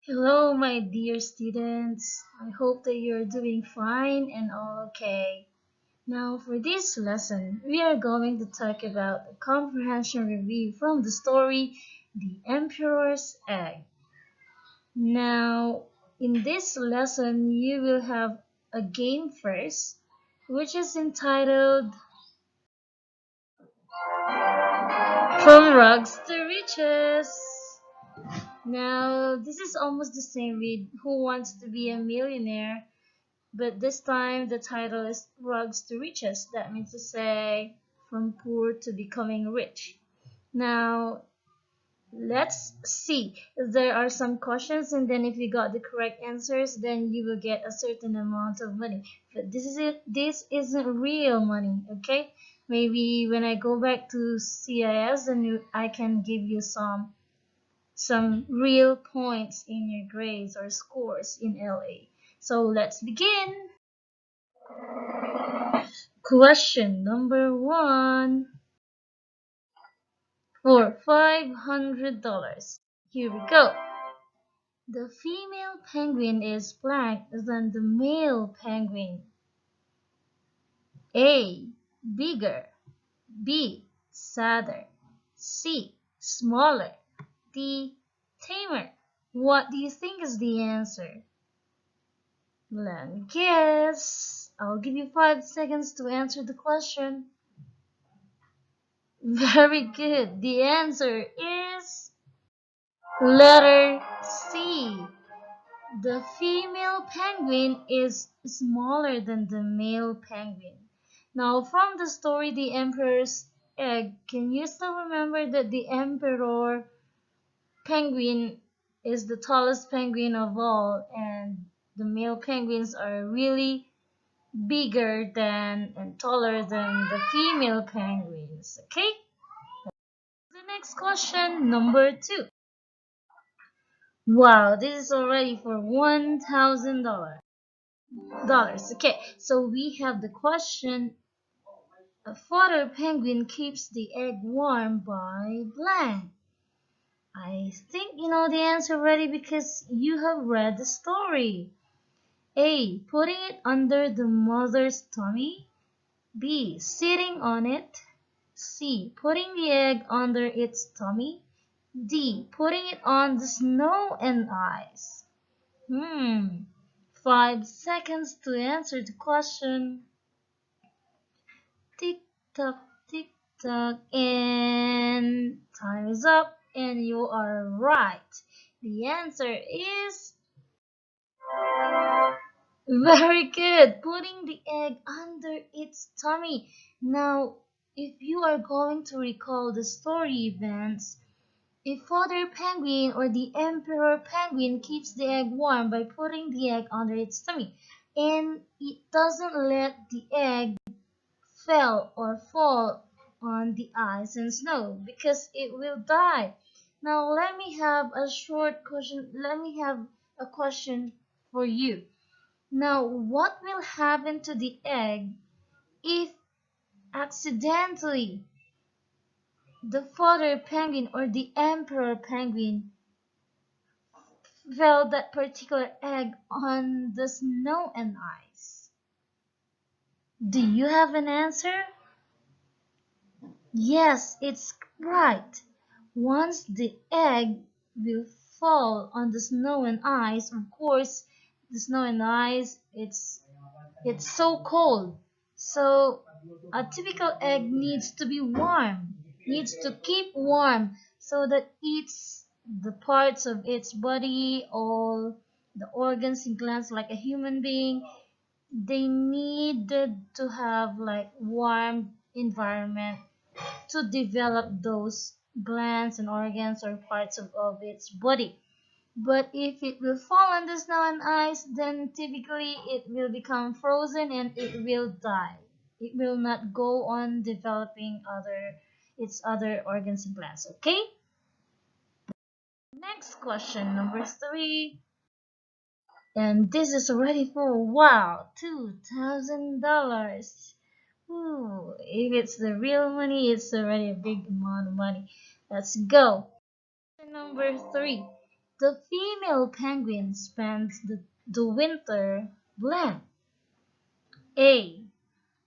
Hello, my dear students. I hope that you're doing fine and all okay. Now, for this lesson, we are going to talk about the comprehension review from the story The Emperor's Egg. Now, in this lesson, you will have a game first, which is entitled From Rugs to Riches. Now, this is almost the same with Who Wants to Be a Millionaire? But this time the title is Rugs to Riches. That means to say from poor to becoming rich. Now let's see. There are some questions, and then if you got the correct answers, then you will get a certain amount of money. But this is it. This isn't real money, okay? Maybe when I go back to CIS, then I can give you some real points in your grades or scores in LA. So let's begin. Question number one for $500. Here we go. The female penguin is blacker than the male penguin. A. Bigger. B. Sadder. C. Smaller. D. Tamer. What do you think is the answer? Let me guess. I'll give you 5 seconds to answer the question. Very good. The answer is letter C. The female penguin is smaller than the male penguin. Now, from the story The Emperor's Egg, can you still remember that the emperor penguin is the tallest penguin of all, and the male penguins are really bigger than and taller than the female penguins? Okay? The next question, number 2. Wow, this is already for $1,000. Okay, so we have the question: a father penguin keeps the egg warm by blank. I think you know the answer already because you have read the story. A. Putting it under the mother's tummy. B. Sitting on it. C. Putting the egg under its tummy. D. Putting it on the snow and ice. 5 seconds to answer the question. Tick tock, tick tock, and time is up, and you are right. The answer is very good. Putting the egg under its tummy. Now, if you are going to recall the story events, a father penguin or the emperor penguin keeps the egg warm by putting the egg under its tummy, and it doesn't let the egg fall on the ice and snow because it will die. Now let me have a short question. Let me have a question for you. Now, what will happen to the egg if accidentally the father penguin or the emperor penguin fell that particular egg on the snow and ice? Do you have an answer? Yes, it's right. Once the egg will fall on the snow and ice, of course, the snow and ice, it's so cold. So a typical egg needs to be warm, needs to keep warm so that the parts of its body, all the organs and glands like a human being, they needed to have like warm environment to develop those glands and organs or parts of its body. But if it will fall on the snow and ice, then typically it will become frozen and it will die. It will not go on developing its other organs and glands. Okay? Next question, number 3. And this is already for wow, $2,000. Ooh, if it's the real money, it's already a big amount of money. Let's go. Number 3. The female penguin spends the winter blank. A.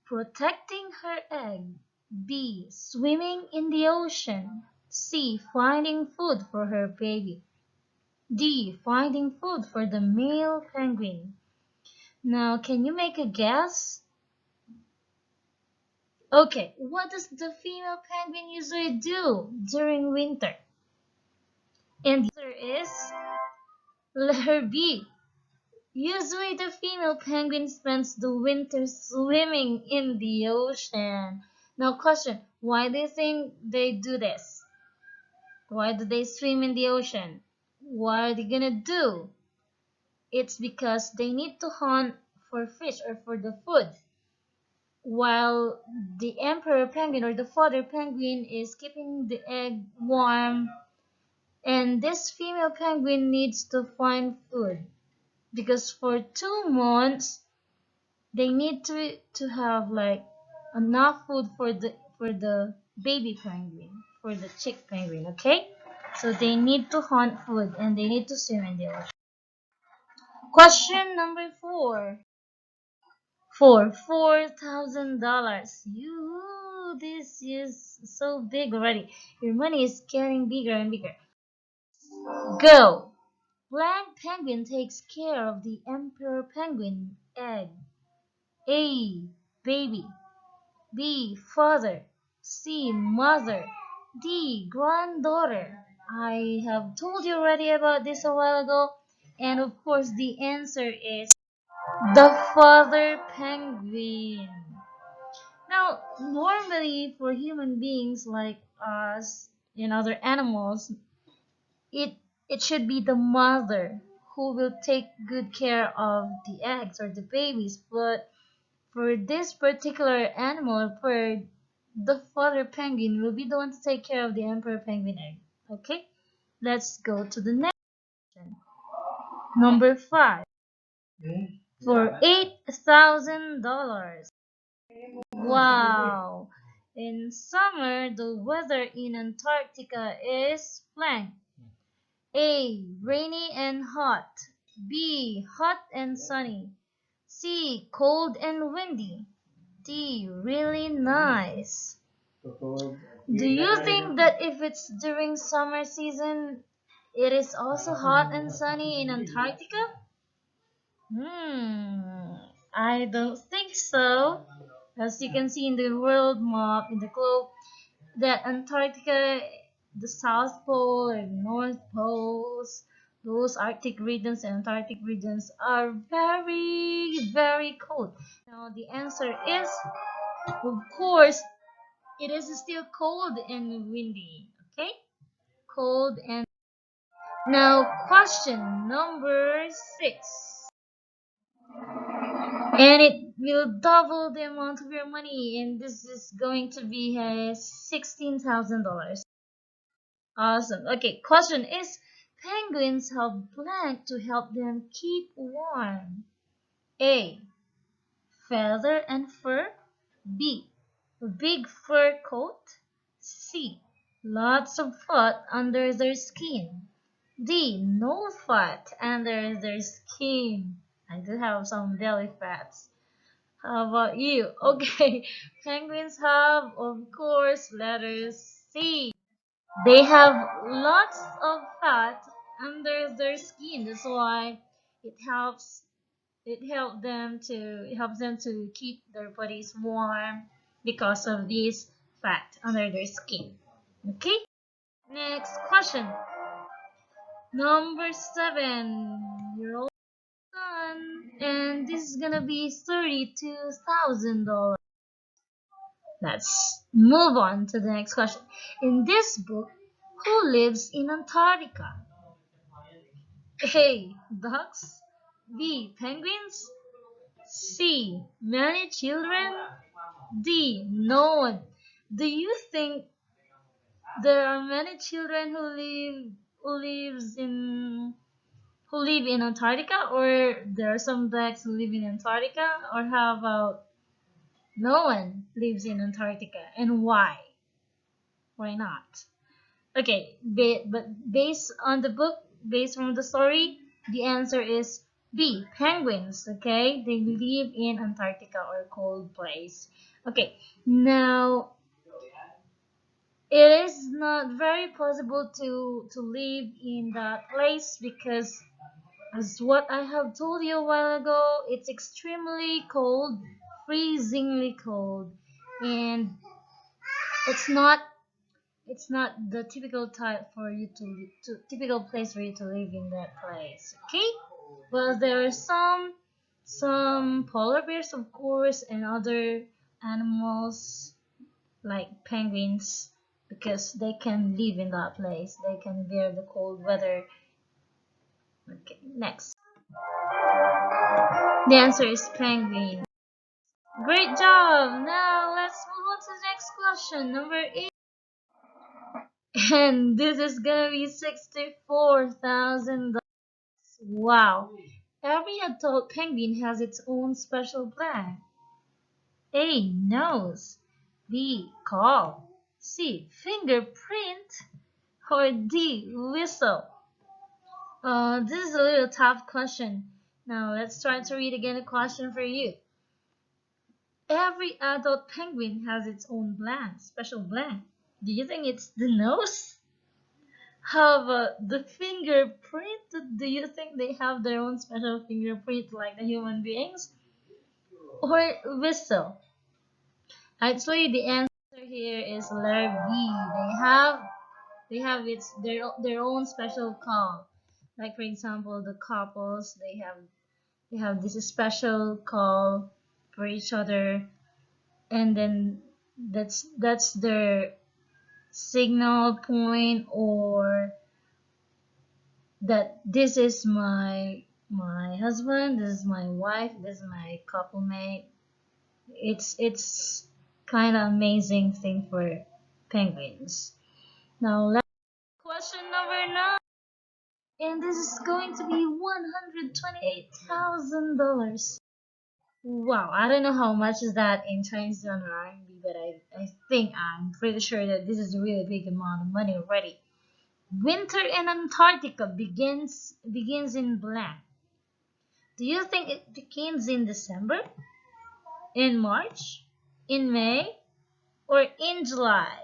Protecting her egg. B. Swimming in the ocean. C. Finding food for her baby. D. Finding food for the male penguin. Now, can you make a guess? Okay, what does the female penguin usually do during winter? And the answer is letter B. Usually the female penguin spends the winter swimming in the ocean. Now question, why do you think they do this? Why do they swim in the ocean? What are they gonna do? It's because they need to hunt for fish or for the food. While the emperor penguin or the father penguin is keeping the egg warm, and this female penguin needs to find food because for 2 months they need to have like enough food for the baby penguin, for the chick penguin, okay? So they need to hunt food and they need to swim in the ocean. Question number 4. For $4,000. You, this is so big already. Your money is getting bigger and bigger. Go. Blank penguin takes care of the emperor penguin egg. A. Baby. B. Father. C. Mother. D. Granddaughter. I have told you already about this a while ago. And of course, the answer is the father penguin. Now, normally for human beings like us and other animals, it it should be the mother who will take good care of the eggs or the babies. But for this particular animal or bird, the father penguin will be the one to take care of the emperor penguin egg. Okay, let's go to the next question. Number 5. For $8,000. Wow! In summer, the weather in Antarctica is blank. A. Rainy and hot. B. Hot and sunny. C. Cold and windy. D. Really nice. Do you think that if it's during summer season, it is also hot and sunny in Antarctica? I don't think so. As you can see in the world map, in the globe, that Antarctica, the South Pole and North Poles, those Arctic regions and Antarctic regions are very, very cold. Now the answer is, of course, it is still cold and windy. Okay? Cold and now question number 6. And it will double the amount of your money, and this is going to be $16,000. Awesome. Okay, question is, penguins have blank to help them keep warm. A. Feather and fur. B. Big fur coat. C. Lots of fat under their skin. D. No fat under their skin. I do have some belly fats. How about you? Okay, penguins have, of course, letter C. They have lots of fat under their skin. That's why it helps it helps them to keep their bodies warm because of this fat under their skin. Okay? Next question. Number 7. You're all done. And this is gonna be $32,000. Let's move on to the next question. In this book, who lives in Antarctica? A. Ducks. B. Penguins. C. Many children. D. No one. Do you think there are many children who live in Antarctica, or there are some ducks who live in Antarctica, or how about no one lives in Antarctica, and why? Why not? Okay, but based on the book, based from the story? The answer is B, penguins. Okay, they live in Antarctica or cold place. Okay, now it is not very possible to live in that place because, as what I have told you a while ago, it's extremely cold, freezingly cold, and it's not it's not the typical type for you to typical place for you to live in that place. Okay, well, there are some polar bears, of course, and other animals like penguins, because they can live in that place, they can bear the cold weather. Okay, next, the answer is penguin. Great job. Now let's move on to the next question, number 8. And this is gonna be $64,000. Wow. Every adult penguin has its own special brand. A, nose. B, call. C, fingerprint. Or D, whistle. This is a little tough question. Now let's try to read again the question for you. Every adult penguin has its own brand, special brand. Do you think it's the nose? How about the fingerprint? Do you think they have their own special fingerprint like the human beings? Or whistle? Actually, the answer here is letter B. They have their own special call. Like for example, the couples they have this special call for each other, and then that's their signal point, or that this is my husband, this is my wife, this is my couple mate. It's kind of amazing thing for penguins. Now let's question number 9, and this is going to be $128,000. Wow, I don't know how much is that in Chinese yuan or RMB, but I think I'm pretty sure that this is a really big amount of money already. Winter in Antarctica begins in blank. Do you think it begins in December, in March, in May, or in July?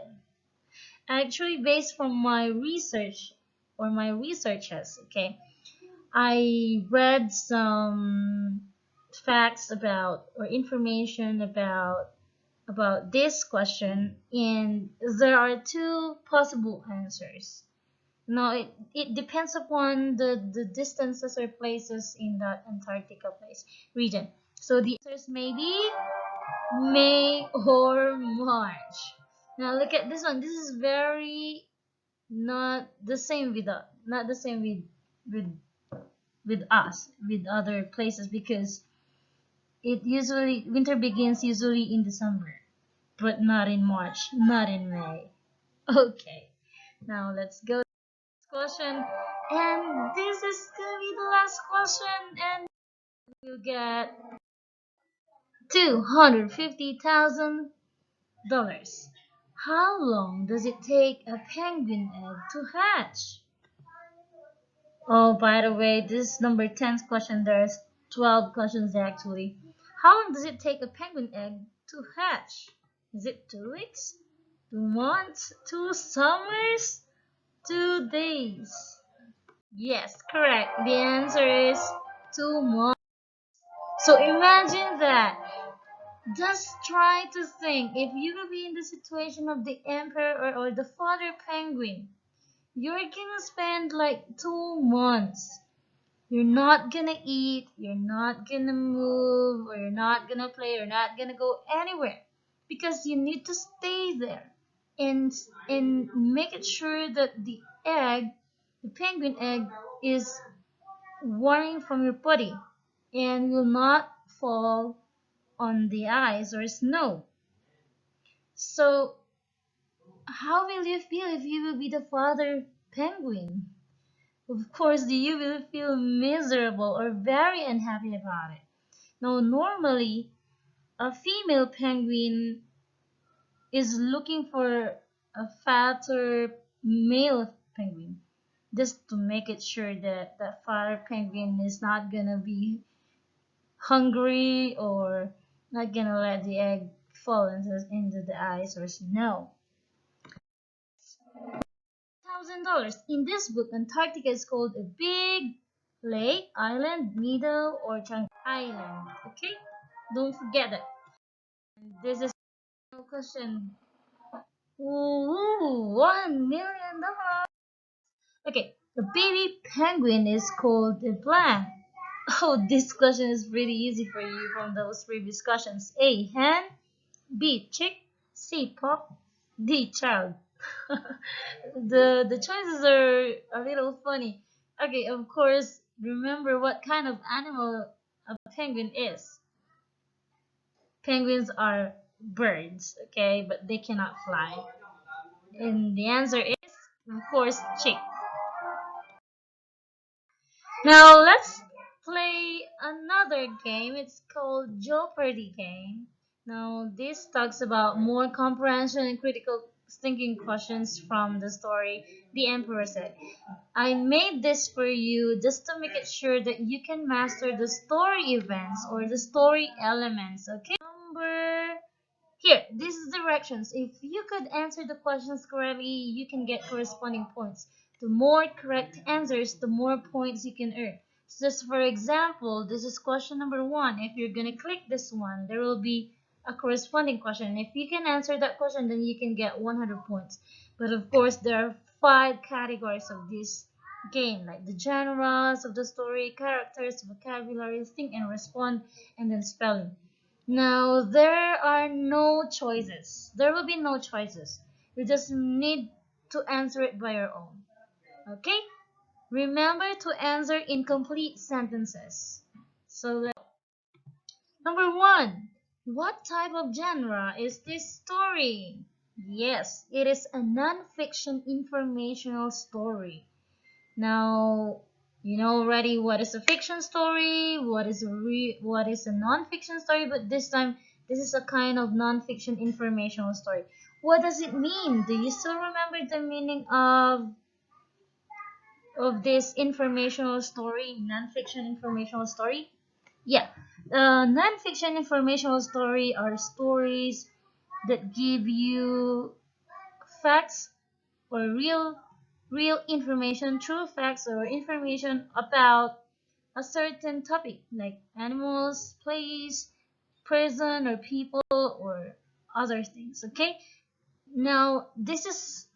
Actually, based from my research or my researches, okay, I read some facts about or information about this question, and there are two possible answers. No, it depends upon the distances or places in that Antarctica place region. So the answers may be May or March. Now look at this one. This is very not the same with not the same with with us with other places, because it usually winter begins usually in December, but not in March, not in May. Okay. Now let's go question, and this is gonna be the last question, and you get $250,000. How long does it take a penguin egg to hatch? Oh, by the way, this is number 10 question. There's 12 questions actually. How long does it take a penguin egg to hatch? Is it 2 weeks, 2 months, 2 summers, 2 days? Yes, correct. The answer is 2 months. So imagine that. Just try to think if you will be in the situation of the emperor or the father penguin. You're gonna spend like 2 months. You're not gonna eat, you're not gonna move, or you're not gonna play, you're not gonna go anywhere because you need to stay there and make it sure that the egg, the penguin egg, is warming from your body and will not fall on the ice or snow. So, how will you feel if you will be the father penguin? Of course, you will feel miserable or very unhappy about it. Now, normally, a female penguin is looking for a fatter male penguin. just to make it sure that that father penguin is not gonna be hungry or not gonna let the egg fall into the ice or snow. $1,000. In this book, Antarctica is called a big lake, island, meadow, or chunk island. Okay? Don't forget that. This is a question. Ooh, $1 million. Okay, the baby penguin is called a blank. Oh, this question is pretty easy for you from those previous questions. A. Hen. B. Chick. C. Pup. D. Child. The choices are a little funny. Okay, of course, remember what kind of animal a penguin is. Penguins are birds, okay, but they cannot fly. And the answer is, of course, chick. Now let's play another game. It's called Jeopardy game. Now this talks about more comprehension and critical thinking questions from the story The Emperor Said. I made this for you just to make it sure that you can master the story events or the story elements. Okay? Number here, this is directions. If you could answer the questions correctly, you can get corresponding points. The more correct answers, the more points you can earn. So just for example, this is question number 1. If you're gonna click this one, there will be a corresponding question. If you can answer that question, then you can get 100 points. But of course, there are 5 categories of this game, like the genres of the story, characters, vocabulary, think and respond, and then spelling. Now, there are no choices. There will be no choices. You just need to answer it by your own. Okay? Remember to answer in complete sentences. So, number 1. What type of genre is this story? Yes, it is a non-fiction informational story. Now, you know already what is a fiction story, what is a non-fiction story, but this time this is a kind of non-fiction informational story. What does it mean? Do you still remember the meaning of this informational story, non-fiction informational story? Yeah. Non-fiction informational story are stories that give you facts or real information, true facts or information about a certain topic like animals, place, person or people or other things. Okay? Now, this is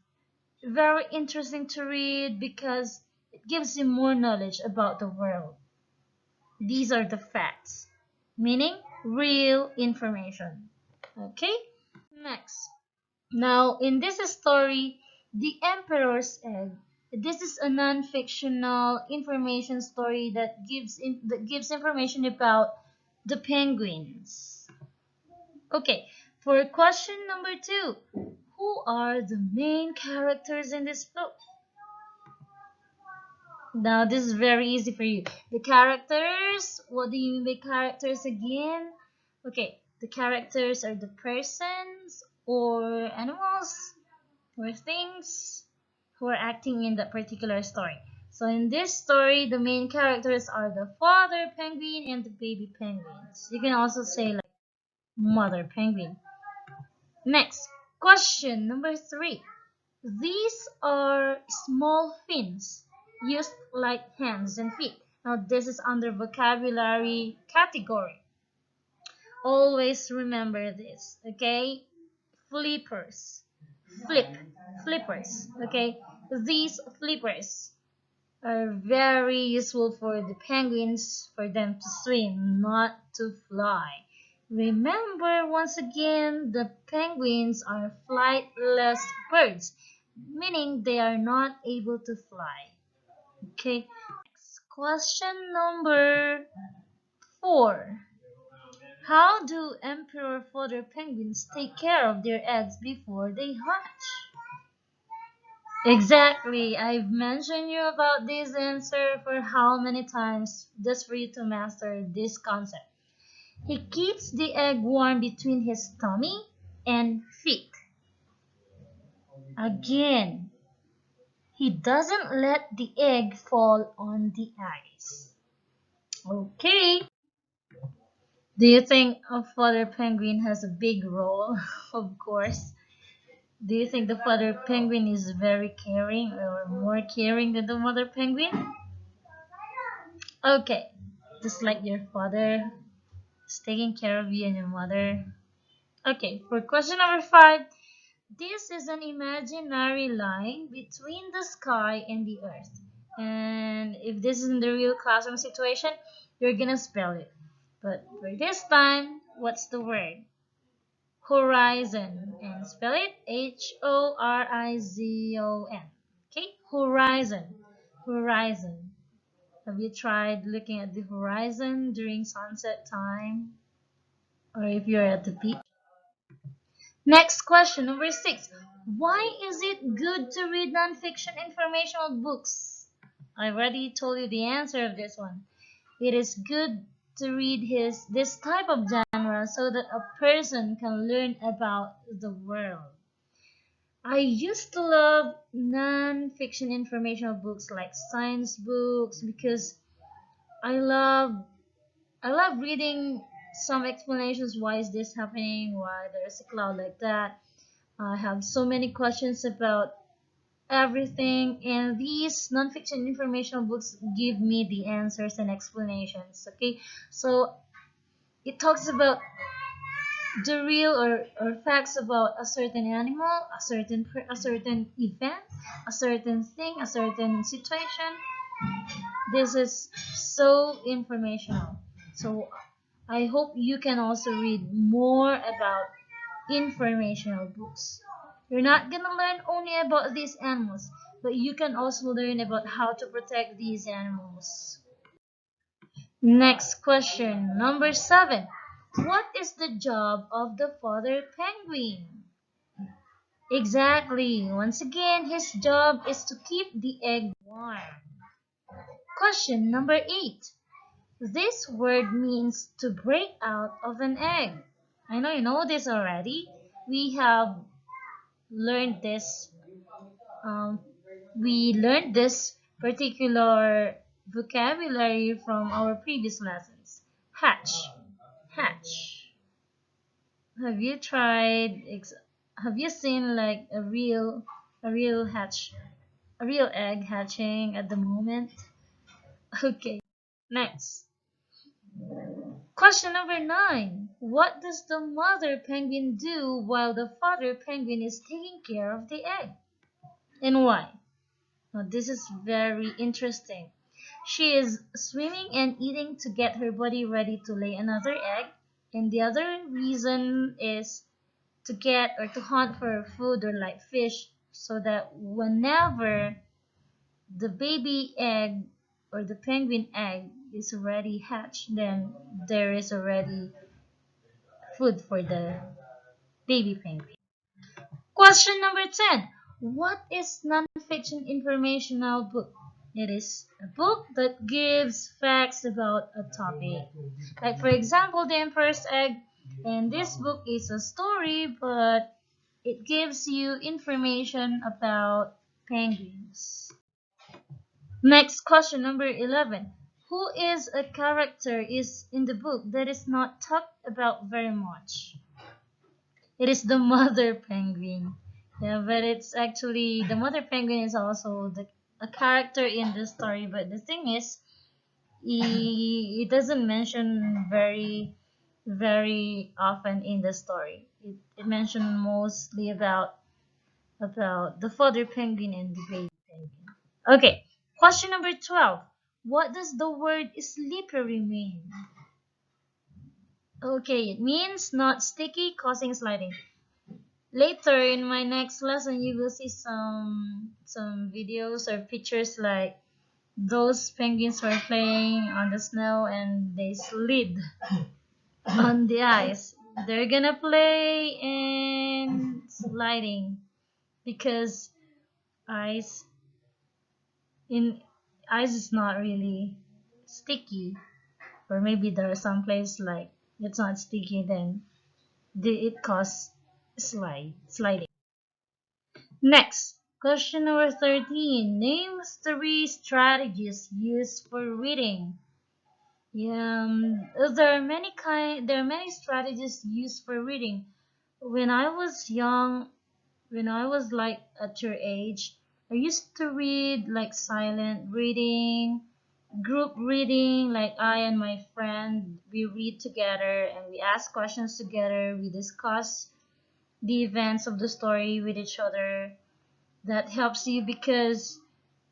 very interesting to read because it gives you more knowledge about the world. These are the facts, meaning real information. Okay? Next. Now, in this story, The Emperor's Egg, this is a non-fictional information story that gives information about the penguins. Okay, for question number 2, who are the main characters in this book? Now, this is very easy for you. The characters, what do you mean by characters again? Okay, the characters are the persons or animals or things who are acting in that particular story. So in this story, the main characters are the father penguin and the baby penguins. You can also say like mother penguin. Next, question number 3. These are small fins used like hands and feet. Now this is under vocabulary category. Always remember this, okay? Flippers. Flip. Flippers, okay? These flippers are very useful for the penguins for them to swim, not to fly. Remember once again, the penguins are flightless birds, meaning they are not able to fly. Okay, next question number 4. How do emperor father penguins take care of their eggs before they hatch? Exactly. I've mentioned you about this answer for how many times just for you to master this concept. He keeps the egg warm between his tummy and feet. Again, He doesn't let the egg fall on the ice. Okay. Do you think a father penguin has a big role? Of course. Do you think the father penguin is very caring or more caring than the mother penguin? Okay. Just like your father is taking care of you and your mother. Okay, for question number 5, this is an imaginary line between the sky and the earth. And if this is in the real classroom situation, you're gonna spell it. But for this time, what's the word? Horizon. And spell it Horizon. Okay, horizon. Horizon. Have you tried looking at the horizon during sunset time? Or if you're at the beach? Next question, number 6. Why is it good to read nonfiction informational books? I already told you the answer of this one. It is good to read this type of genre so that a person can learn about the world. I used to love non-fiction informational books like science books because I love I love reading some explanations why is this happening, why there's a cloud like that. I have so many questions about everything, and these non-fiction informational books give me the answers and explanations. Okay, so it talks about the real or facts about a certain animal, a certain event, a certain thing, a certain situation. This is so informational. So I hope you can also read more about informational books. You're not gonna learn only about these animals, but you can also learn about how to protect these animals. Next question, number 7. What is the job of the father penguin? Exactly. Once again, his job is to keep the egg warm. Question number 8. This word means to break out of an egg. I know you know this already. We have learned this. Um, we learned this particular vocabulary from our previous lessons. Hatch. Hatch. Have you tried? Have you seen like a real hatch, a real egg hatching at the moment? Okay. Next. Question number 9. What does the mother penguin do while the father penguin is taking care of the egg? And why? Now, this is very interesting. She is swimming and eating to get her body ready to lay another egg. And the other reason is to get or to hunt for food or like fish so that whenever the baby egg or the penguin egg is already hatched, then there is already food for the baby penguin. Question number 10. What is nonfiction informational book? It is a book that gives facts about a topic. Like for example, The Emperor's Egg. And this book is a story, but it gives you information about penguins. Next question, number 11. Who is a character is in the book that is not talked about very much? It is the mother penguin. Yeah, but it's actually the mother penguin is also a character in the story. But the thing is, he doesn't mention very often in the story. It mentioned mostly about the father penguin and the baby penguin. Okay, question number 12. What does the word slippery mean? Okay, it means not sticky, causing sliding. Later in my next lesson, you will see some videos or pictures like those penguins were playing on the snow and they slid on the ice. They're gonna play and sliding because ice in ice is not really sticky, or maybe there are some places like it's not sticky, then it causes sliding. Next, Question number 13. Name three strategies used for reading. Yeah, there are many strategies used for reading. When I was young, when I was like at your age, I used to read like silent reading, group reading, like I and my friend, we read together and we ask questions together, we discuss the events of the story with each other. That helps you because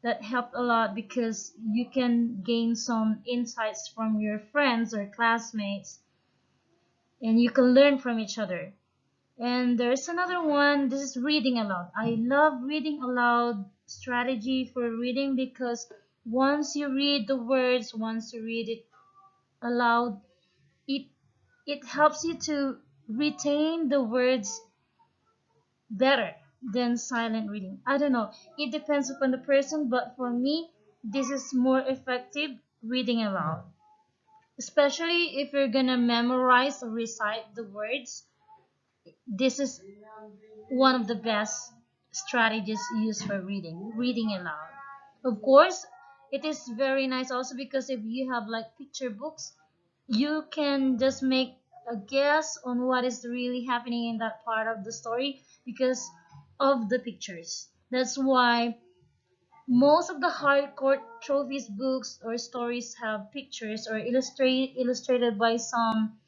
that helped a lot because you can gain some insights from your friends or classmates and you can learn from each other. And there's another one, this is reading aloud. I love reading aloud strategy for reading because once you read the words, once you read it aloud, it it helps you to retain the words better than silent reading. I don't know. It depends upon the person, but for me, this is more effective reading aloud. Especially if you're gonna memorize or recite the words, this is one of the best strategies used for reading aloud. Of course, it is very nice also because if you have like picture books, you can just make a guess on what is really happening in that part of the story because of the pictures. That's why most of the hardcore trophies books or stories have pictures or illustrated by some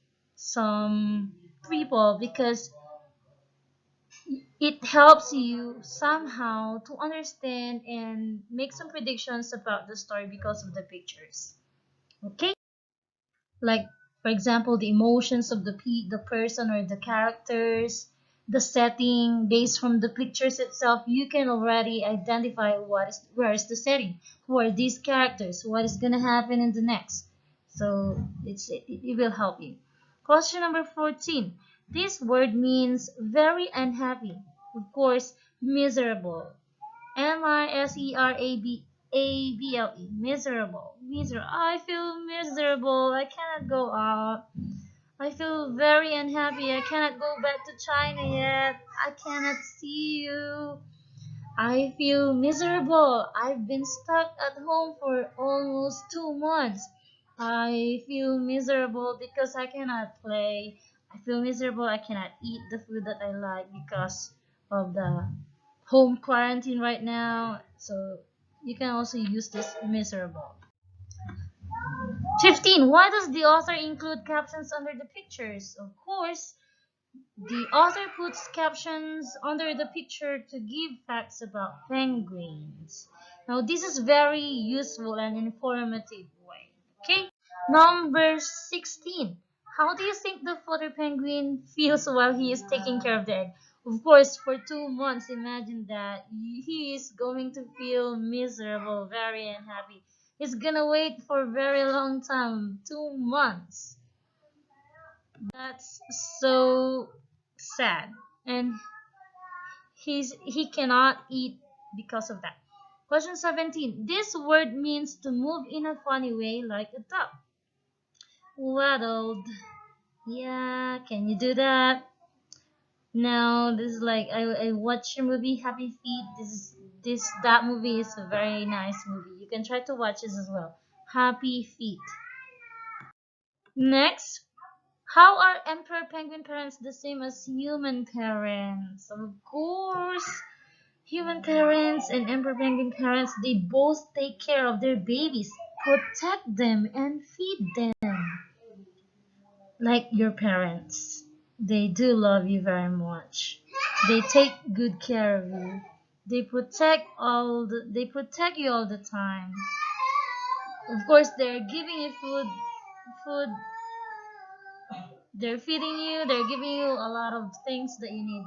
people because it helps you somehow to understand and make some predictions about the story because of the pictures. Okay? Like for example the emotions of the person or the characters, the setting based from the pictures itself, you can already identify where is the setting, who are these characters, what is going to happen in the next. So it will help you. Question number 14. This word means very unhappy. Of course, miserable. Miserable. Miserable. I feel miserable. I cannot go out. I feel very unhappy. I cannot go back to China yet. I cannot see you. I feel miserable. I've been stuck at home for almost 2 months. I feel miserable because I cannot play. I feel miserable. I cannot eat the food that I like because of the home quarantine right now. So you can also use this miserable. 15. Why does the author include captions under the pictures? Of course, the author puts captions under the picture to give facts about penguins. Now, this is very useful and informative way. Okay, number 16. How do you think the father penguin feels while he is taking care of the egg? Of course, for 2 months, imagine that he is going to feel miserable, very unhappy. He's gonna wait for a very long time, 2 months. That's so sad, and he cannot eat because of that. Question 17. This word means to move in a funny way like a duck. Waddled. Yeah, can you do that? No, this is like I watched a movie Happy Feet. That movie is a very nice movie. You can try to watch this as well. Happy Feet. Next, how are emperor penguin parents the same as human parents? Of course, human parents and emperor penguin parents, they both take care of their babies, protect them, and feed them. Like your parents. They do love you very much. They take good care of you. They protect you all the time. Of course, they're giving you food, they're feeding you, they're giving you a lot of things that you need.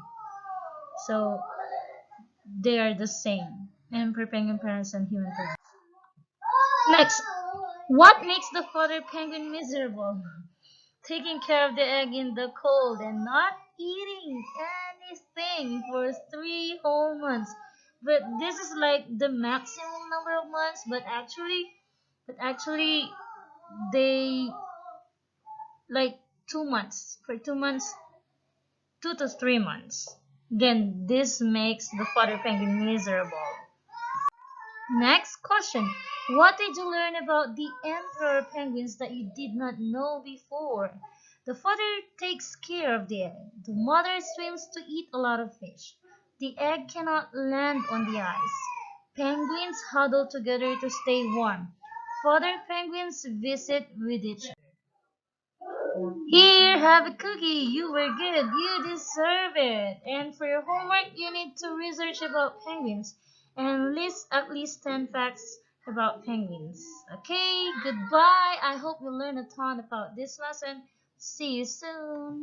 So they are the same. Emperor penguin parents and human parents. Next, what makes the father penguin miserable? Taking care of the egg in the cold and not eating anything for 3 whole months. But this is like the maximum number of months. But actually, they like 2 months for 2 months, 2 to 3 months. Again, this makes the father penguin miserable. Next question. What did you learn about the emperor penguins that you did not know before? The father takes care of the egg. The mother swims to eat a lot of fish. The egg cannot land on the ice. Penguins huddle together to stay warm. Father penguins visit with each other. Here, have a cookie. You were good. You deserve it. And for your homework, you need to research about penguins and list at least 10 facts about penguins. Okay, goodbye. I hope you learned a ton about this lesson. See you soon.